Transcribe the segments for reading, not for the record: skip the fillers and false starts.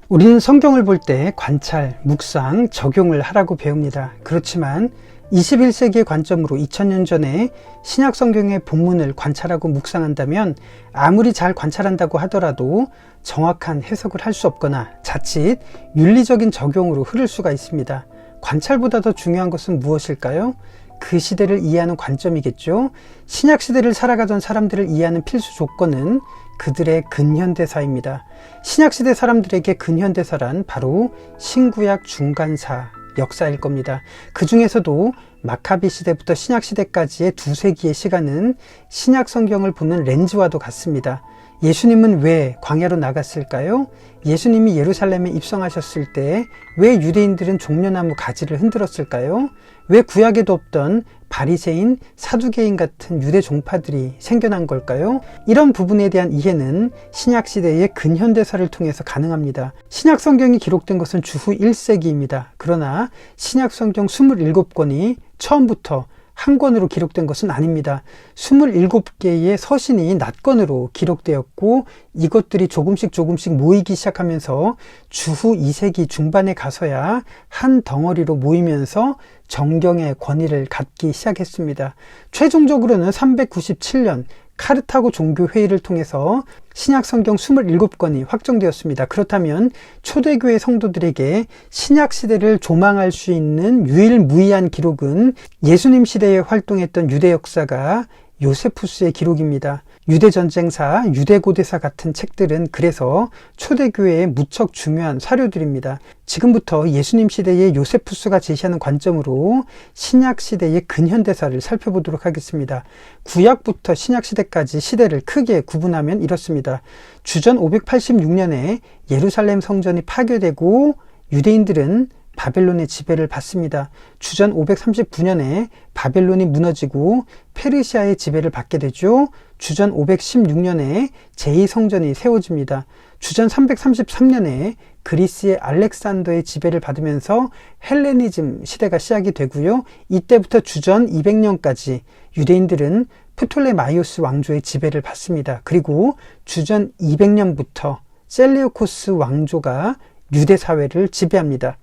우리는 성경을 볼 때 관찰, 묵상, 적용을 하라고 배웁니다. 그렇지만 21세기의 관점으로 2000년 전에 신약 성경의 본문을 관찰하고 묵상한다면 아무리 잘 관찰한다고 하더라도 정확한 해석을 할 수 없거나 자칫 윤리적인 적용으로 흐를 수가 있습니다. 관찰보다 더 중요한 것은 무엇일까요? 그 시대를 이해하는 관점이겠죠. 신약 시대를 살아가던 사람들을 이해하는 필수 조건은 그들의 근현대사입니다. 신약 시대 사람들에게 근현대사란 바로 신구약 중간사 역사일 겁니다. 그 중에서도 마카비 시대부터 신약 시대까지의 두세기의 시간은 신약 성경을 보는 렌즈와도 같습니다. 예수님은 왜 광야로 나갔을까요? 예수님이 예루살렘에 입성하셨을 때 왜 유대인들은 종려나무 가지를 흔들었을까요? 왜 구약에도 없던 바리새인, 사두개인 같은 유대 종파들이 생겨난 걸까요? 이런 부분에 대한 이해는 신약 시대의 근현대사를 통해서 가능합니다. 신약 성경이 기록된 것은 주후 1세기입니다. 그러나 신약 성경 27권이 처음부터 한 권으로 기록된 것은 아닙니다. 27개의 서신이 낫권으로 기록되었고 이것들이 조금씩 모이기 시작하면서 주후 2세기 중반에 가서야 한 덩어리로 모이면서 정경의 권위를 갖기 시작했습니다. 최종적으로는 397년 카르타고 종교회의를 통해서 신약 성경 27권이 확정되었습니다. 그렇다면 초대교회 성도들에게 신약 시대를 조망할 수 있는 유일무이한 기록은 예수님 시대에 활동했던 유대 역사가 요세푸스의 기록입니다. 유대전쟁사, 유대고대사 같은 책들은 그래서 초대교회에 무척 중요한 사료들입니다. 지금부터 예수님 시대의 요세푸스가 제시하는 관점으로 신약 시대의 근현대사를 살펴보도록 하겠습니다. 구약부터 신약 시대까지 시대를 크게 구분하면 이렇습니다. 주전 586년에 예루살렘 성전이 파괴되고 유대인들은 바벨론의 지배를 받습니다. 주전 539년에 바벨론이 무너지고 페르시아의 지배를 받게 되죠. 주전 516년에 제2성전이 세워집니다. 주전 333년에 그리스의 알렉산더의 지배를 받으면서 헬레니즘 시대가 시작이 되고요. 이때부터 주전 200년까지 유대인들은 프톨레마이오스 왕조의 지배를 받습니다. 그리고 주전 200년부터 셀레우코스 왕조가 유대 사회를 지배합니다.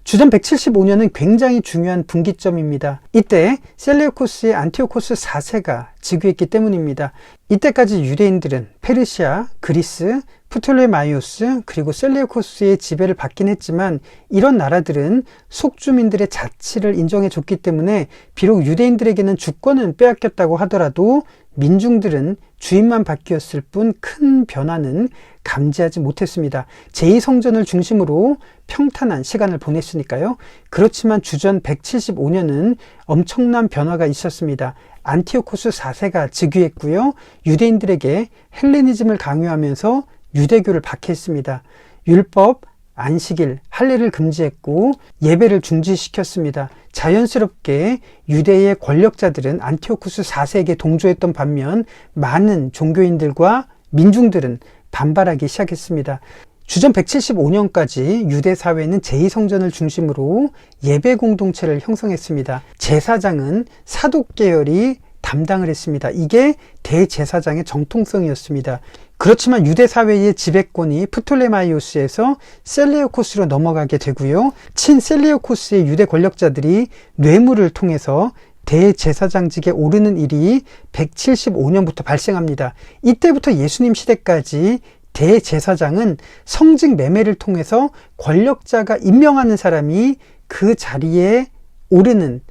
주전 175년은 굉장히 중요한 분기점입니다. 이때 셀레우코스의 안티오코스 4세가 즉위했기 때문입니다. 이때까지 유대인들은 페르시아, 그리스, 프톨레마이오스 그리고 셀레우코스의 지배를 받긴 했지만 이런 나라들은 속주민들의 자치를 인정해 줬기 때문에 비록 유대인들에게는 주권은 빼앗겼다고 하더라도 민중들은 주인만 바뀌었을 뿐 큰 변화는 감지하지 못했습니다. 제2성전을 중심으로 평탄한 시간을 보냈으니까요. 그렇지만 주전 175년은 엄청난 변화가 있었습니다. 안티오코스 4세가 즉위했고요. 유대인들에게 헬레니즘을 강요하면서 유대교를 박해했습니다. 율법, 안식일, 할례를 금지했고 예배를 중지시켰습니다. 자연스럽게 유대의 권력자들은 안티오코스 4세에게 동조했던 반면 많은 종교인들과 민중들은 반발하기 시작했습니다. 주전 175년까지 유대 사회는 제2성전을 중심으로 예배 공동체를 형성했습니다. 제사장은 사독 계열이 담당을 했습니다. 이게 대제사장의 정통성이었습니다. 그렇지만 유대 사회의 지배권이 프톨레마이오스에서 셀레우코스로 넘어가게 되고요. 친셀레우코스의 유대 권력자들이 뇌물을 통해서 대제사장직에 오르는 일이 175년부터 발생합니다. 이때부터 예수님 시대까지 대제사장은 성직 매매를 통해서 권력자가 임명하는 사람이 그 자리에 오르는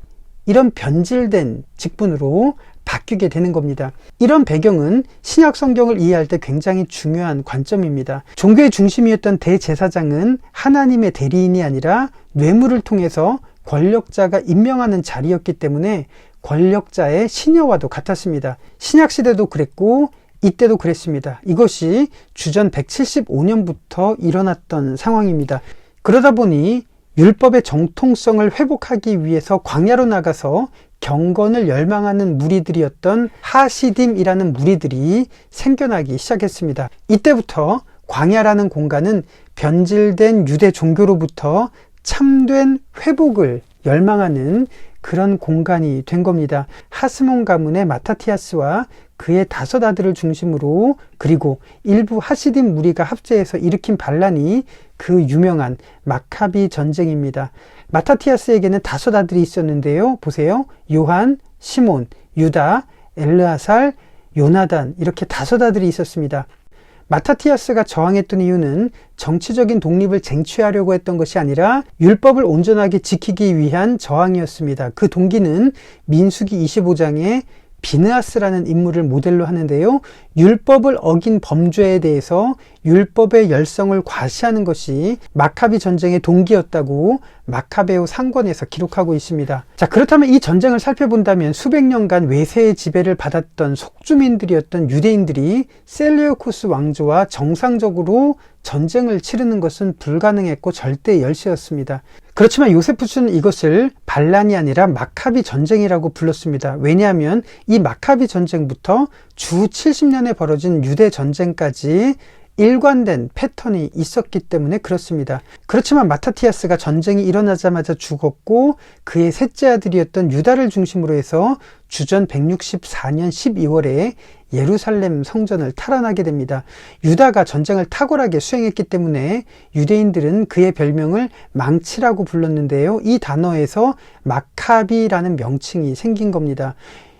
이런 변질된 직분으로 바뀌게 되는 겁니다. 이런 배경은 신약 성경을 이해할 때 굉장히 중요한 관점입니다. 종교의 중심이었던 대제사장은 하나님의 대리인이 아니라 뇌물을 통해서 권력자가 임명하는 자리였기 때문에 권력자의 시녀와도 같았습니다. 신약 시대도 그랬고 이때도 그랬습니다. 이것이 주전 175년부터 일어났던 상황입니다. 그러다 보니 율법의 정통성을 회복하기 위해서 광야로 나가서 경건을 열망하는 무리들이었던 하시딤이라는 무리들이 생겨나기 시작했습니다. 이때부터 광야라는 공간은 변질된 유대 종교로부터 참된 회복을 열망하는 그런 공간이 된 겁니다. 하스몬 가문의 마타티아스와 그의 5 아들을 중심으로 그리고 일부 하시dim 무리가 합세해서 일으킨 반란이 그 유명한 마카비 전쟁입니다. 마타티아스에게는 5 아들이 있었는데요. 보세요. 요한, 시몬, 유다, 엘르아살, 요나단 이렇게 5 아들이 있었습니다. 마타티아스가 저항했던 이유는 정치적인 독립을 쟁취하려고 했던 것이 아니라 율법을 온전하게 지키기 위한 저항이었습니다. 그 동기는 민수기 25장에 비느하스라는 인물을 모델로 하는데요. 율법을 어긴 범죄에 대해서 율법의 열성을 과시하는 것이 마카비 전쟁의 동기였다고 마카베오 상권에서 기록하고 있습니다. 자, 그렇다면 이 전쟁을 살펴본다면 수백 년간 외세의 지배를 받았던 속주민들이었던 유대인들이 셀레우코스 왕조와 정상적으로 전쟁을 치르는 것은 불가능했고 절대 열세였습니다. 그렇지만 요세푸스는 이것을 반란이 아니라 마카비 전쟁이라고 불렀습니다. 왜냐하면 이 마카비 전쟁부터 주 70년에 벌어진 유대 전쟁까지 일관된 패턴이 있었기 때문에 그렇습니다. 그렇지만 마타티아스가 전쟁이 일어나자마자 죽었고 그의 셋째 아들이었던 유다를 중심으로 해서 주전 164년 12월에 예루살렘 성전을 탈환하게 됩니다. 유다가 전쟁을 탁월하게 수행했기 때문에 유대인들은 그의 별명을 망치라고 불렀는데요. 이 단어에서 마카비라는 명칭이 생긴 겁니다.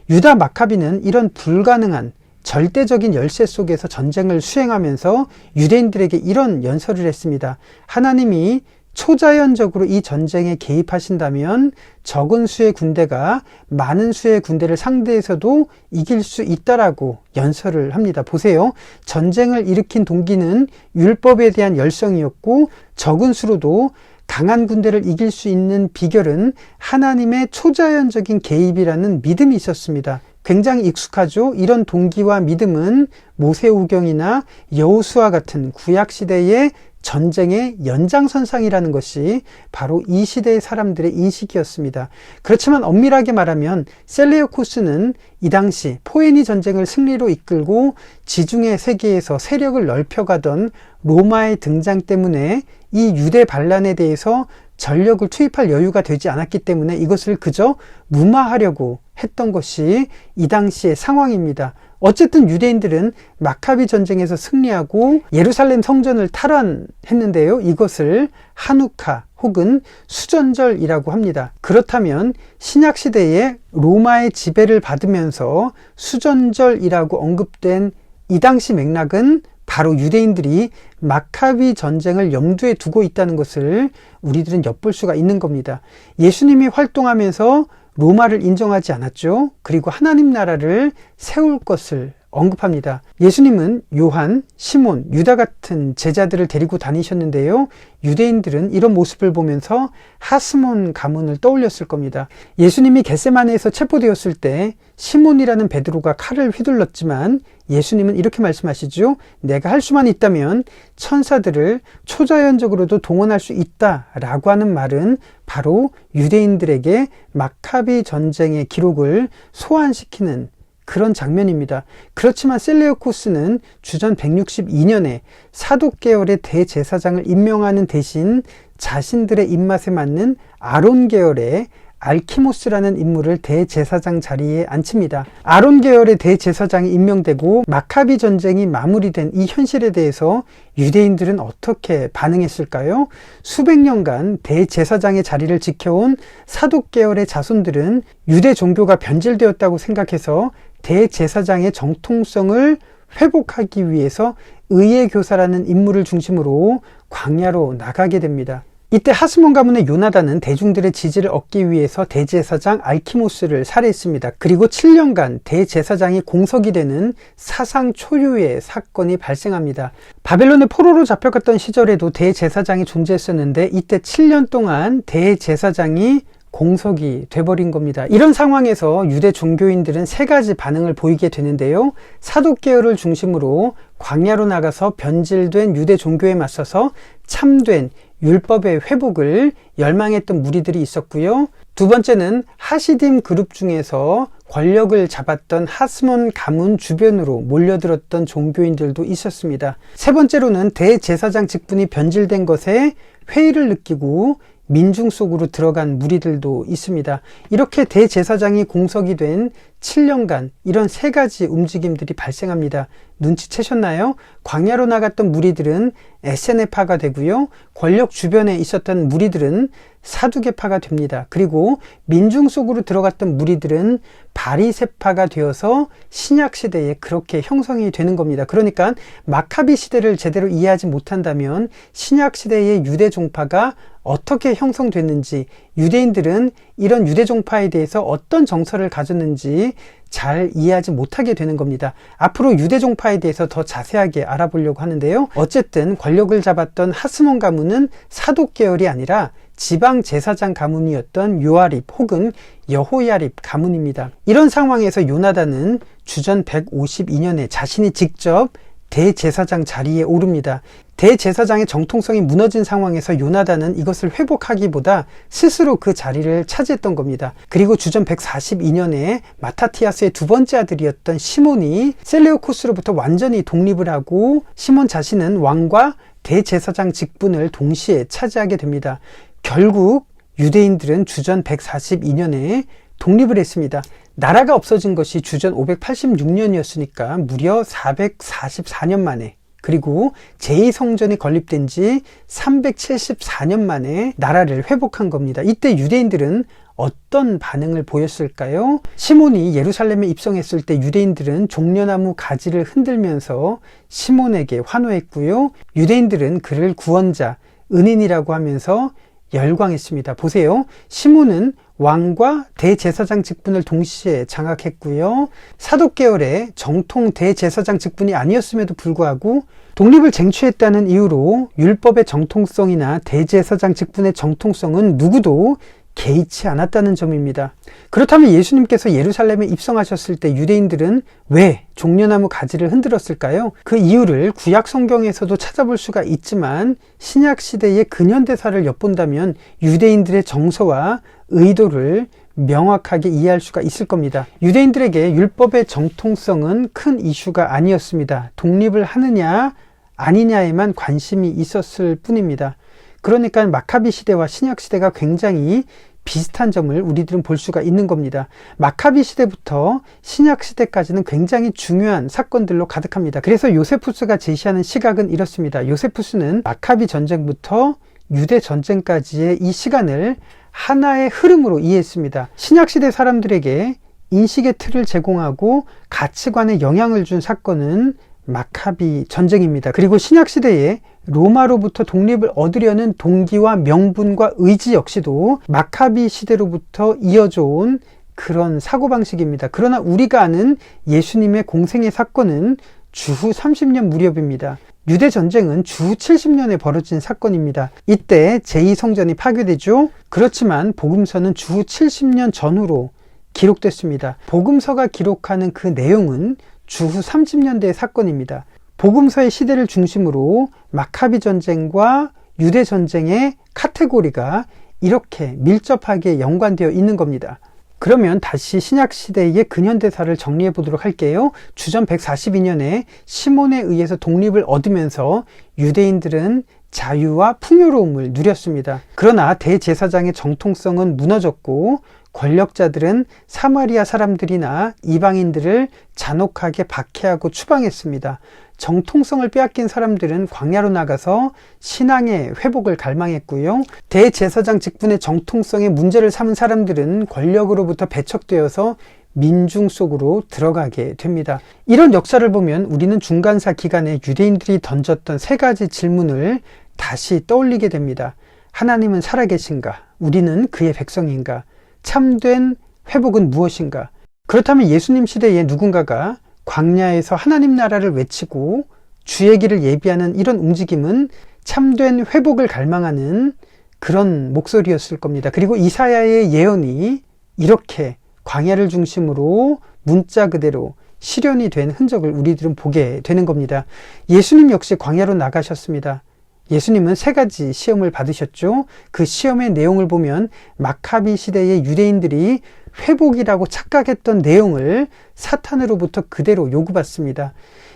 유다 마카비는 이런 불가능한 절대적인 열세 속에서 전쟁을 수행하면서 유대인들에게 이런 연설을 했습니다. 하나님이 초자연적으로 이 전쟁에 개입하신다면 적은 수의 군대가 많은 수의 군대를 상대해서도 이길 수 있다라고 연설을 합니다. 보세요. 전쟁을 일으킨 동기는 율법에 대한 열성이었고 적은 수로도 강한 군대를 이길 수 있는 비결은 하나님의 초자연적인 개입이라는 믿음이 있었습니다. 굉장히 익숙하죠. 이런 동기와 믿음은 모세오경이나 여호수아 같은 구약시대의 전쟁의 연장선상이라는 것이 바로 이 시대의 사람들의 인식이었습니다. 그렇지만 엄밀하게 말하면 셀레우코스는 이 당시 포에니 전쟁을 승리로 이끌고 지중해 세계에서 세력을 넓혀가던 로마의 등장 때문에 이 유대 반란에 대해서 전력을 투입할 여유가 되지 않았기 때문에 이것을 그저 무마하려고 했던 것이 이 당시의 상황입니다. 어쨌든 유대인들은 마카비 전쟁에서 승리하고 예루살렘 성전을 탈환했는데요. 이것을 하누카 혹은 수전절이라고 합니다. 그렇다면 신약시대에 로마의 지배를 받으면서 수전절이라고 언급된 이 당시 맥락은 바로 유대인들이 마카비 전쟁을 염두에 두고 있다는 것을 우리들은 엿볼 수가 있는 겁니다. 예수님이 활동하면서 로마를 인정하지 않았죠. 그리고 하나님 나라를 세울 것을 언급합니다. 예수님은 요한, 시몬, 유다 같은 제자들을 데리고 다니셨는데요. 유대인들은 이런 모습을 보면서 하스몬 가문을 떠올렸을 겁니다. 예수님이 겟세마네에서 체포되었을 때 시몬이라는 베드로가 칼을 휘둘렀지만 예수님은 이렇게 말씀하시죠. 내가 할 수만 있다면 천사들을 초자연적으로도 동원할 수 있다라고 하는 말은 바로 유대인들에게 마카비 전쟁의 기록을 소환시키는 그런 장면입니다. 그렇지만 셀레우코스는 주전 162년에 사독 계열의 대제사장을 임명하는 대신 자신들의 입맛에 맞는 아론 계열의 알키모스라는 인물을 대제사장 자리에 앉힙니다. 아론 계열의 대제사장이 임명되고 마카비 전쟁이 마무리된 이 현실에 대해서 유대인들은 어떻게 반응했을까요? 수백 년간 대제사장의 자리를 지켜온 사독 계열의 자손들은 유대 종교가 변질되었다고 생각해서 대제사장의 정통성을 회복하기 위해서 의의 교사라는 인물을 중심으로 광야로 나가게 됩니다. 이때 하스몬 가문의 요나단은 대중들의 지지를 얻기 위해서 대제사장 알키모스를 살해했습니다. 그리고 7년간 대제사장이 공석이 되는 사상 초유의 사건이 발생합니다. 바벨론의 포로로 잡혀갔던 시절에도 대제사장이 존재했었는데 이때 7년 동안 대제사장이 공석이 돼버린 겁니다. 이런 상황에서 유대 종교인들은 3가지 반응을 보이게 되는데요. 사독 계열을 중심으로 광야로 나가서 변질된 유대 종교에 맞서서 참된 율법의 회복을 열망했던 무리들이 있었고요. 두 번째는 하시딤 그룹 중에서 권력을 잡았던 하스몬 가문 주변으로 몰려들었던 종교인들도 있었습니다. 세 번째로는 대제사장 직분이 변질된 것에 회의를 느끼고 민중 속으로 들어간 무리들도 있습니다. 이렇게 대제사장이 공석이 된 7년간 이런 세 가지 움직임들이 발생합니다. 눈치채셨나요? 광야로 나갔던 무리들은 에세네파가 되고요. 권력 주변에 있었던 무리들은 사두개파가 됩니다. 그리고 민중 속으로 들어갔던 무리들은 바리새파가 되어서 신약 시대에 그렇게 형성이 되는 겁니다. 그러니까 마카비 시대를 제대로 이해하지 못한다면 신약 시대의 유대 종파가 어떻게 형성됐는지, 유대인들은 이런 유대 종파에 대해서 어떤 정서를 가졌는지 잘 이해하지 못하게 되는 겁니다. 앞으로 유대 종파에 대해서 더 자세하게 알아보려고 하는데요. 어쨌든 권력을 잡았던 하스몬 가문은 사독 계열이 아니라 지방 제사장 가문이었던 요아립 혹은 여호야립 가문입니다. 이런 상황에서 요나단은 주전 152년에 자신이 직접 대제사장 자리에 오릅니다. 대제사장의 정통성이 무너진 상황에서 요나단은 이것을 회복하기보다 스스로 그 자리를 차지했던 겁니다. 그리고 주전 142년에 마타티아스의 두 번째 아들이었던 시몬이 셀레우코스로부터 완전히 독립을 하고 시몬 자신은 왕과 대제사장 직분을 동시에 차지하게 됩니다. 결국 유대인들은 주전 142년에 독립을 했습니다. 나라가 없어진 것이 주전 586년이었으니까 무려 444년 만에, 그리고 제2성전이 건립된 지 374년 만에 나라를 회복한 겁니다. 이때 유대인들은 어떤 반응을 보였을까요? 시몬이 예루살렘에 입성했을 때 유대인들은 종려나무 가지를 흔들면서 시몬에게 환호했고요. 유대인들은 그를 구원자, 은인이라고 하면서 열광했습니다. 보세요. 시몬은 왕과 대제사장 직분을 동시에 장악했고요. 사독 계열의 정통 대제사장 직분이 아니었음에도 불구하고 독립을 쟁취했다는 이유로 율법의 정통성이나 대제사장 직분의 정통성은 누구도 개의치 않았다는 점입니다. 그렇다면 예수님께서 예루살렘에 입성하셨을 때 유대인들은 왜 종려나무 가지를 흔들었을까요? 그 이유를 구약 성경에서도 찾아볼 수가 있지만 신약 시대의 근현대사를 엿본다면 유대인들의 정서와 의도를 명확하게 이해할 수가 있을 겁니다. 유대인들에게 율법의 정통성은 큰 이슈가 아니었습니다. 독립을 하느냐 아니냐에만 관심이 있었을 뿐입니다. 그러니까 마카비 시대와 신약 시대가 굉장히 비슷한 점을 우리들은 볼 수가 있는 겁니다. 마카비 시대부터 신약 시대까지는 굉장히 중요한 사건들로 가득합니다. 그래서 요세푸스가 제시하는 시각은 이렇습니다. 요세푸스는 마카비 전쟁부터 유대 전쟁까지의 이 시간을 하나의 흐름으로 이해했습니다. 신약 시대 사람들에게 인식의 틀을 제공하고 가치관에 영향을 준 사건은 마카비 전쟁입니다. 그리고 신약 시대에 로마로부터 독립을 얻으려는 동기와 명분과 의지 역시도 마카비 시대로부터 이어져 온 그런 사고방식입니다. 그러나 우리가 아는 예수님의 공생의 사건은 주후 30년 무렵입니다. 유대 전쟁은 주후 70년에 벌어진 사건입니다. 이때 제2성전이 파괴되죠. 그렇지만 복음서는 주후 70년 전후로 기록됐습니다. 복음서가 기록하는 그 내용은 주후 30년대의 사건입니다. 복음서의 시대를 중심으로 마카비 전쟁과 유대 전쟁의 카테고리가 이렇게 밀접하게 연관되어 있는 겁니다. 그러면 다시 신약 시대의 근현대사를 정리해 보도록 할게요. 주전 142년에 시몬에 의해서 독립을 얻으면서 유대인들은 자유와 풍요로움을 누렸습니다. 그러나 대제사장의 정통성은 무너졌고 권력자들은 사마리아 사람들이나 이방인들을 잔혹하게 박해하고 추방했습니다. 정통성을 빼앗긴 사람들은 광야로 나가서 신앙의 회복을 갈망했고요. 대제사장 직분의 정통성에 문제를 삼은 사람들은 권력으로부터 배척되어서 민중 속으로 들어가게 됩니다. 이런 역사를 보면 우리는 중간사 기간에 유대인들이 던졌던 세 가지 질문을 다시 떠올리게 됩니다. 하나님은 살아계신가? 우리는 그의 백성인가? 참된 회복은 무엇인가? 그렇다면 예수님 시대에 누군가가 광야에서 하나님 나라를 외치고 주의 길을 예비하는 이런 움직임은 참된 회복을 갈망하는 그런 목소리였을 겁니다. 그리고 이사야의 예언이 이렇게 광야를 중심으로 문자 그대로 실현이 된 흔적을 우리들은 보게 되는 겁니다. 예수님 역시 광야로 나가셨습니다. 예수님은 세 가지 시험을 받으셨죠. 그 시험의 내용을 보면 마카비 시대의 유대인들이 회복이라고 착각했던 내용을 사탄으로부터 그대로 요구받습니다.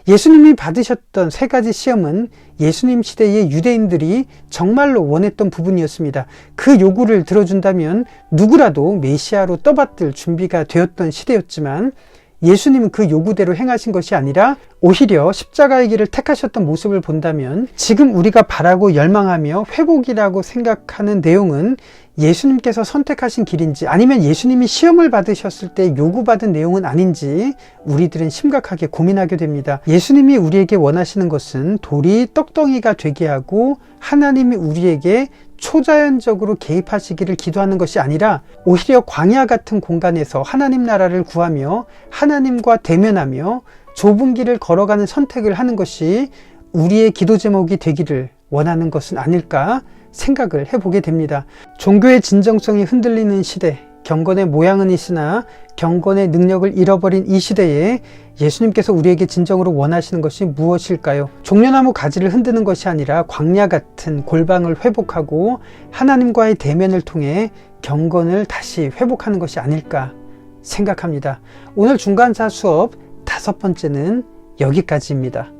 예수님이 받으셨던 세 가지 시험은 예수님 시대의 유대인들이 정말로 원했던 부분이었습니다. 그 요구를 들어준다면 누구라도 메시아로 떠받들 준비가 되었던 시대였지만 예수님은 그 요구대로 행하신 것이 아니라 오히려 십자가의 길을 택하셨던 모습을 본다면 지금 우리가 바라고 열망하며 회복이라고 생각하는 내용은 예수님께서 선택하신 길인지 아니면 예수님이 시험을 받으셨을 때 요구받은 내용은 아닌지 우리들은 심각하게 고민하게 됩니다. 예수님이 우리에게 원하시는 것은 돌이 떡덩이가 되게 하고 하나님이 우리에게 초자연적으로 개입하시기를 기도하는 것이 아니라 오히려 광야 같은 공간에서 하나님 나라를 구하며 하나님과 대면하며 좁은 길을 걸어가는 선택을 하는 것이 우리의 기도 제목이 되기를 원하는 것은 아닐까 생각을 해보게 됩니다. 종교의 진정성이 흔들리는 시대, 경건의 모양은 있으나 경건의 능력을 잃어버린 이 시대에 예수님께서 우리에게 진정으로 원하시는 것이 무엇일까요? 종려나무 가지를 흔드는 것이 아니라 광야 같은 골방을 회복하고 하나님과의 대면을 통해 경건을 다시 회복하는 것이 아닐까 생각합니다. 오늘 중간사 수업 5번째는 여기까지입니다.